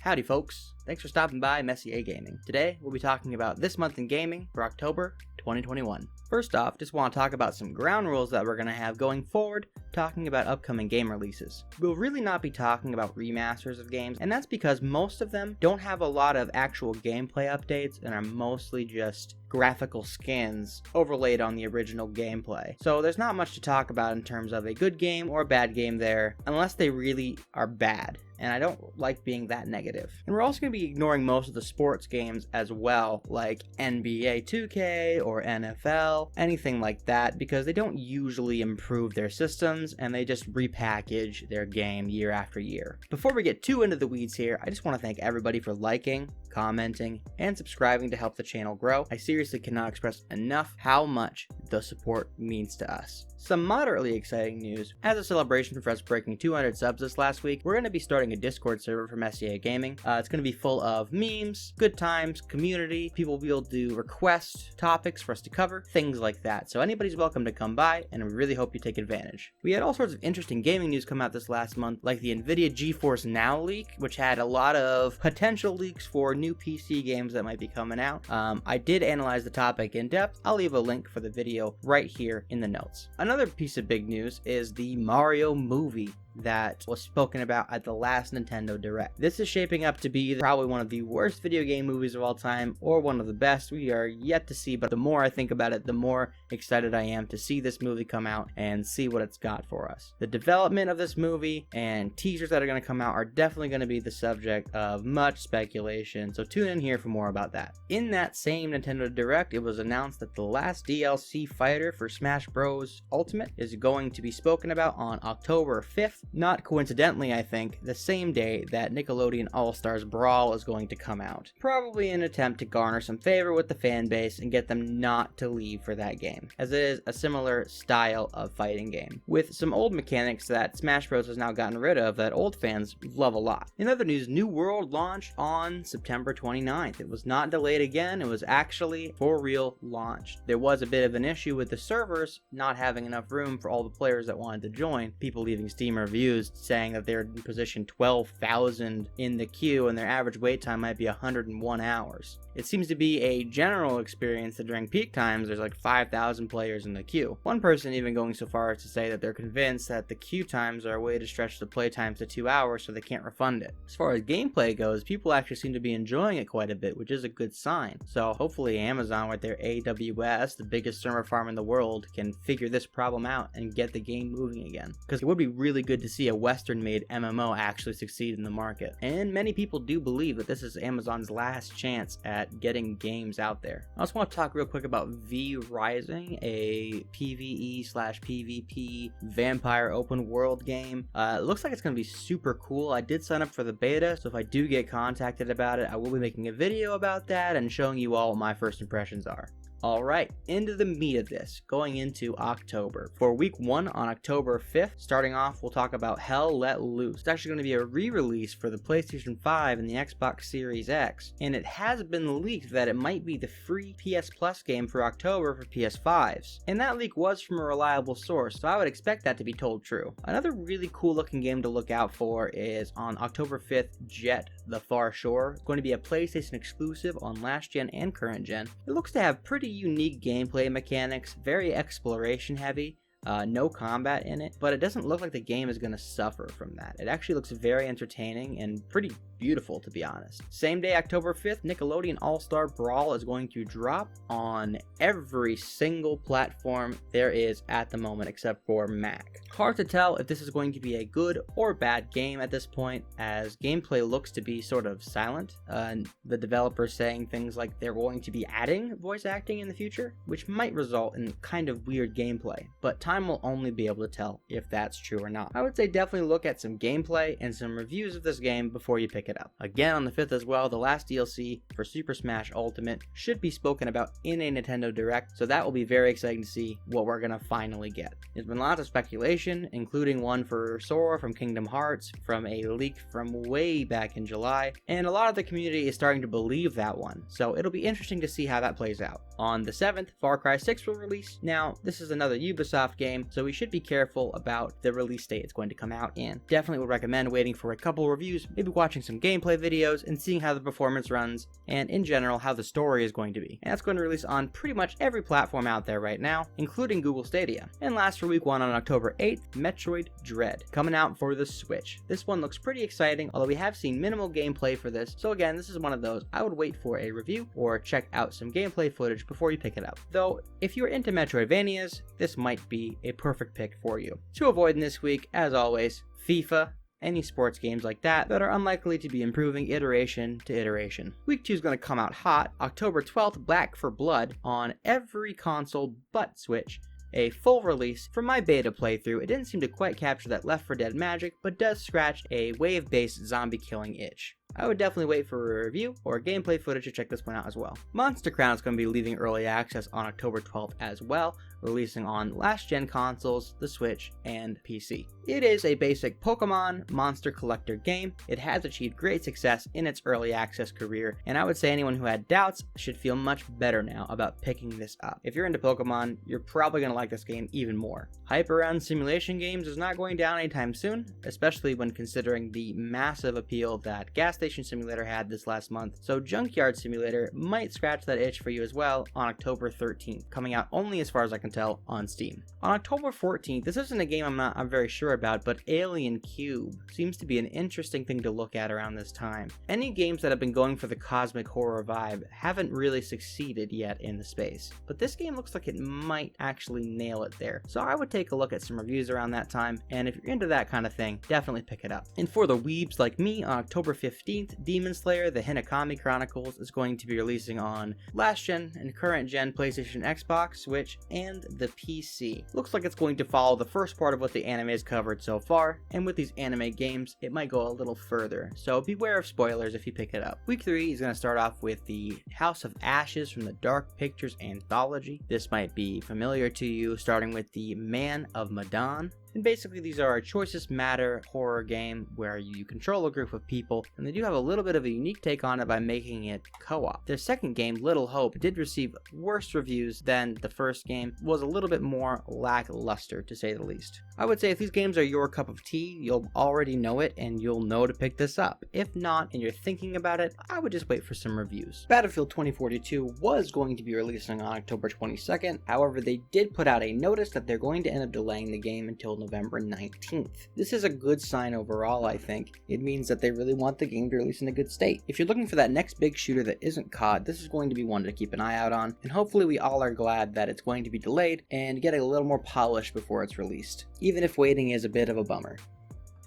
Howdy folks, thanks for stopping by Messier Gaming. Today we'll be talking about this month in gaming for October 2021. First off, just want to talk about some ground rules that we're going to have going forward, talking about upcoming game releases. We'll really not be talking about remasters of games, and that's because most of them don't have a lot of actual gameplay updates and are mostly just graphical skins overlaid on the original gameplay. So there's not much to talk about in terms of a good game or a bad game there, unless they really are bad. And I don't like being that negative. And we're also going to be ignoring most of the sports games as well, like NBA 2K or NFL, anything like that, because they don't usually improve their systems and they just repackage their game year after year. Before we get too into the weeds here, I just want to thank everybody for liking, commenting, and subscribing to help the channel grow. I seriously cannot express enough how much the support means to us. Some moderately exciting news. As a celebration for us breaking 200 subs this last week, we're going to be starting a Discord server for Messier Gaming. It's going to be full of memes, good times, community. People will be able to request topics for us to cover, things like that. So anybody's welcome to come by, and we really hope you take advantage. We had all sorts of interesting gaming news come out this last month, like the NVIDIA GeForce Now leak, which had a lot of potential leaks for new PC games that might be coming out. I did analyze the topic in depth. I'll leave a link for the video right here in the notes. Another piece of big news is the Mario movie that was spoken about at the last Nintendo Direct. This is shaping up to be probably one of the worst video game movies of all time, or one of the best. We are yet to see, but the more I think about it, the more excited I am to see this movie come out and see what it's got for us. The development of this movie and teasers that are going to come out are definitely going to be the subject of much speculation, so tune in here for more about that. In that same Nintendo Direct, it was announced that the last DLC fighter for Smash Bros. Ultimate is going to be spoken about on October 5th. Not coincidentally, I think, the same day that Nickelodeon All-Stars Brawl is going to come out. Probably an attempt to garner some favor with the fan base and get them not to leave for that game, as it is a similar style of fighting game, with some old mechanics that Smash Bros. Has now gotten rid of that old fans love a lot. In other news, New World launched on September 29th. It was not delayed again, it was actually for real launched. There was a bit of an issue with the servers not having enough room for all the players that wanted to join, people leaving Steam reviews saying that they're in position 12,000 in the queue and their average wait time might be 101 hours. It seems to be a general experience that during peak times there's like 5,000 players in the queue. One person even going so far as to say that they're convinced that the queue times are a way to stretch the play times to 2 hours so they can't refund it. As far as gameplay goes, people actually seem to be enjoying it quite a bit, which is a good sign. So hopefully Amazon with their AWS, the biggest server farm in the world, can figure this problem out and get the game moving again. Because it would be really good to see a Western-made MMO actually succeed in the market. And many people do believe that this is Amazon's last chance at getting games out there. I also want to talk real quick about V Rising, a PvE/PvP vampire open world game. It looks like it's going to be super cool. I did sign up for the beta, so if I do get contacted about it, I will be making a video about that and showing you all what my first impressions are. Alright, into the meat of this, going into October. For week 1 on October 5th, starting off, we'll talk about Hell Let Loose. It's actually going to be a re-release for the PlayStation 5 and the Xbox Series X, and it has been leaked that it might be the free PS Plus game for October for PS5s. And that leak was from a reliable source, so I would expect that to be told true. Another really cool looking game to look out for is on October 5th, Jet the Far Shore. It's going to be a PlayStation exclusive on last gen and current gen. It looks to have pretty unique gameplay mechanics, very exploration heavy, no combat in it, but it doesn't look like the game is going to suffer from that. It actually looks very entertaining and pretty beautiful, to be honest. Same day, October 5th, Nickelodeon All-Star Brawl is going to drop on every single platform there is at the moment except for Mac. Hard to tell if this is going to be a good or bad game at this point, as gameplay looks to be sort of silent. The developers saying things like they're going to be adding voice acting in the future, which might result in kind of weird gameplay, but time will only be able to tell if that's true or not. I would say definitely look at some gameplay and some reviews of this game before you pick it up. Again, on the 5th as well, the last DLC for Super Smash Ultimate should be spoken about in a Nintendo Direct, so that will be very exciting to see what we're gonna finally get. There's been lots of speculation, including one for Sora from Kingdom Hearts from a leak from way back in July, and a lot of the community is starting to believe that one, so it'll be interesting to see how that plays out. On the 7th, Far Cry 6 will release. Now, this is another Ubisoft game, so we should be careful about the release date it's going to come out in. Definitely would recommend waiting for a couple reviews, maybe watching some gameplay videos and seeing how the performance runs, and in general how the story is going to be. And that's going to release on pretty much every platform out there right now, including Google Stadia. And last for week 1 on October 8th, Metroid Dread, coming out for the Switch. This one looks pretty exciting, although we have seen minimal gameplay for this, so again, this is one of those I would wait for a review or check out some gameplay footage before you pick it up. Though, if you're into Metroidvanias, this might be a perfect pick for you. To avoid in this week, as always, FIFA, any sports games like that are unlikely to be improving iteration to iteration. Week 2 is going to come out hot, October 12th, Black for Blood, on every console but Switch. A full release. From my beta playthrough, it didn't seem to quite capture that Left 4 Dead magic, but does scratch a wave-based zombie killing itch. I would definitely wait for a review or gameplay footage to check this one out as well. Monster Crown is going to be leaving early access on October 12th as well, releasing on last-gen consoles, the Switch, and PC. It is a basic Pokemon monster collector game. It has achieved great success in its early access career, and I would say anyone who had doubts should feel much better now about picking this up. If you're into Pokemon, you're probably going to like this game even more. Hype around simulation games is not going down anytime soon, especially when considering the massive appeal that Gas Station Simulator had this last month, so Junkyard Simulator might scratch that itch for you as well on October 13th, coming out only as far as I can tell on Steam. On October 14th, this isn't a game I'm very sure about, but Alien Cube seems to be an interesting thing to look at around this time. Any games that have been going for the cosmic horror vibe haven't really succeeded yet in the space, but this game looks like it might actually nail it there, so I would take a look at some reviews around that time, and if you're into that kind of thing, definitely pick it up. And for the weebs like me, on October 15th, Demon Slayer The Hinokami Chronicles is going to be releasing on last gen and current gen PlayStation, Xbox, Switch, and the PC. Looks like it's going to follow the first part of what the anime has covered so far, and with these anime games, it might go a little further, so beware of spoilers if you pick it up. Week 3 is going to start off with the House of Ashes from the Dark Pictures anthology. This might be familiar to you, starting with the Man of Medan. And basically these are a Choices Matter horror game where you control a group of people, and they do have a little bit of a unique take on it by making it co-op. Their second game, Little Hope, did receive worse reviews than the first game, was a little bit more lackluster to say the least. I would say if these games are your cup of tea, you'll already know it and you'll know to pick this up. If not, and you're thinking about it, I would just wait for some reviews. Battlefield 2042 was going to be releasing on October 22nd, however they did put out a notice that they're going to end up delaying the game until November 19th. This is a good sign overall, I think. It means that they really want the game to release in a good state. If you're looking for that next big shooter that isn't COD, this is going to be one to keep an eye out on, and hopefully we all are glad that it's going to be delayed and getting a little more polished before it's released, even if waiting is a bit of a bummer.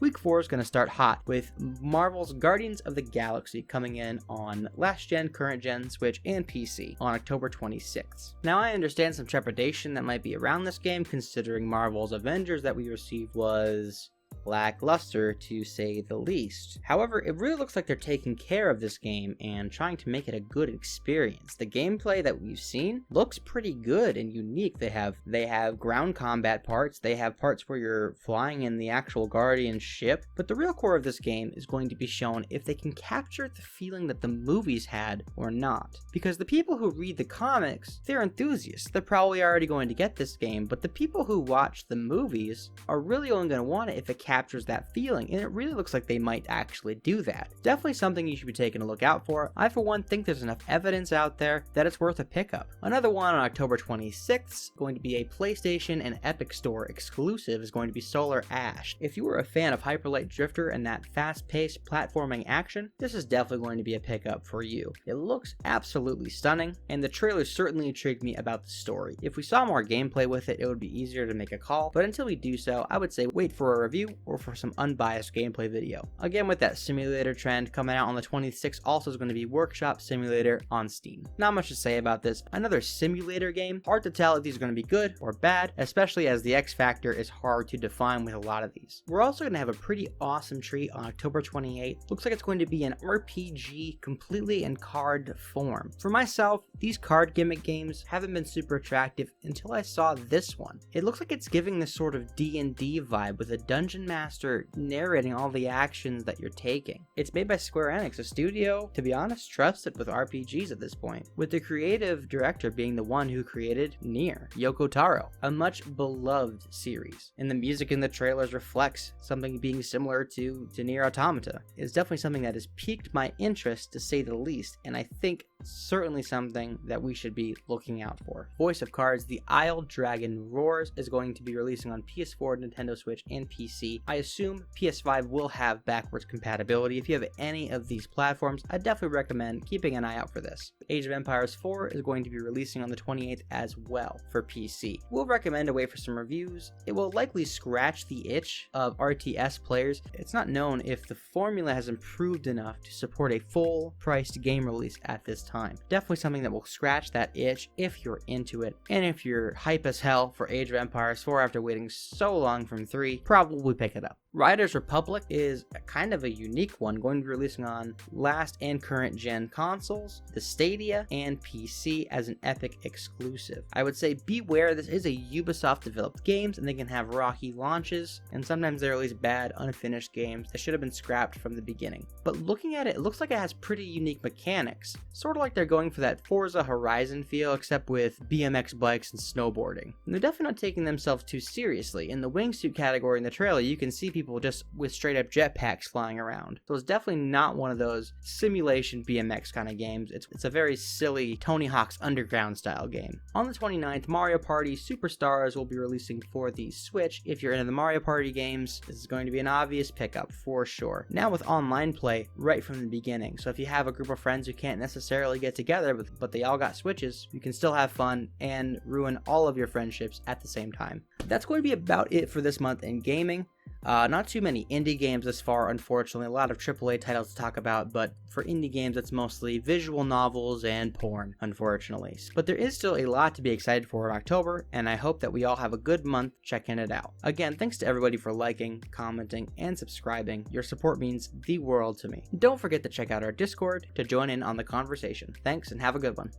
Week 4 is going to start hot with Marvel's Guardians of the Galaxy coming in on last gen, current gen, Switch, and PC on October 26th. Now I understand some trepidation that might be around this game considering Marvel's Avengers that we received was lackluster to say the least. However, it really looks like they're taking care of this game and trying to make it a good experience. The gameplay that we've seen looks pretty good and unique. They have ground combat parts, they have parts where you're flying in the actual Guardian ship, but the real core of this game is going to be shown if they can capture the feeling that the movies had or not. Because the people who read the comics, they're enthusiasts. They're probably already going to get this game, but the people who watch the movies are really only going to want it if it captures that feeling, and it really looks like they might actually do that. Definitely something you should be taking a look out for. I for one think there's enough evidence out there that it's worth a pickup. Another one on October 26th, going to be a PlayStation and Epic Store exclusive, is going to be Solar Ash. If you were a fan of Hyper Light Drifter and that fast-paced platforming action, this is definitely going to be a pickup for you. It looks absolutely stunning, and the trailer certainly intrigued me about the story. If we saw more gameplay with it, it would be easier to make a call, but until we do so, I would say wait for a review or for some unbiased gameplay video. Again, with that simulator trend coming out on the 26th, also is going to be Workshop Simulator on Steam. Not much to say about this. Another simulator game. Hard to tell if these are going to be good or bad, especially as the X factor is hard to define with a lot of these. We're also going to have a pretty awesome treat on October 28th. Looks like it's going to be an RPG completely in card form. For myself, these card gimmick games haven't been super attractive until I saw this one. It looks like it's giving this sort of D&D vibe with a dungeon master narrating all the actions that you're taking. It's made by Square Enix, a studio, to be honest, trusted with RPGs at this point, with the creative director being the one who created Nier, Yoko Taro, a much beloved series. And the music in the trailers reflects something being similar to Nier Automata. It's definitely something that has piqued my interest, to say the least, and I think certainly something that we should be looking out for. Voice of Cards, The Isle Dragon Roars is going to be releasing on PS4, Nintendo Switch, and PC. I assume PS5 will have backwards compatibility. If you have any of these platforms, I definitely recommend keeping an eye out for this. Age of Empires 4 is going to be releasing on the 28th as well for PC. We'll recommend to wait for some reviews. It will likely scratch the itch of RTS players. It's not known if the formula has improved enough to support a full-priced game release at this time. Definitely something that will scratch that itch if you're into it, and if you're hype as hell for Age of Empires 4 after waiting so long from 3, probably pick it up. Riders Republic is kind of a unique one, going to be releasing on last and current gen consoles, the Stadia, and PC as an Epic exclusive. I would say beware, this is a Ubisoft developed games and they can have rocky launches, and sometimes they release bad unfinished games that should have been scrapped from the beginning. But looking at it, it looks like it has pretty unique mechanics, sort of like they're going for that Forza Horizon feel, except with BMX bikes and snowboarding. And they're definitely not taking themselves too seriously. In the wingsuit category in the trailer, you can see people just with straight up jetpacks flying around. So it's definitely not one of those simulation BMX kind of games. It's a very silly Tony Hawk's Underground style game. On the 29th, Mario Party Superstars will be releasing for the Switch. If you're into the Mario Party games, this is going to be an obvious pickup for sure. Now with online play right from the beginning. So if you have a group of friends who can't necessarily get together, but they all got Switches, you can still have fun and ruin all of your friendships at the same time. That's going to be about it for this month in gaming. Not too many indie games this far, unfortunately. A lot of AAA titles to talk about, but for indie games, it's mostly visual novels and porn, unfortunately. But there is still a lot to be excited for in October, and I hope that we all have a good month checking it out. Again, thanks to everybody for liking, commenting, and subscribing. Your support means the world to me. Don't forget to check out our Discord to join in on the conversation. Thanks, and have a good one.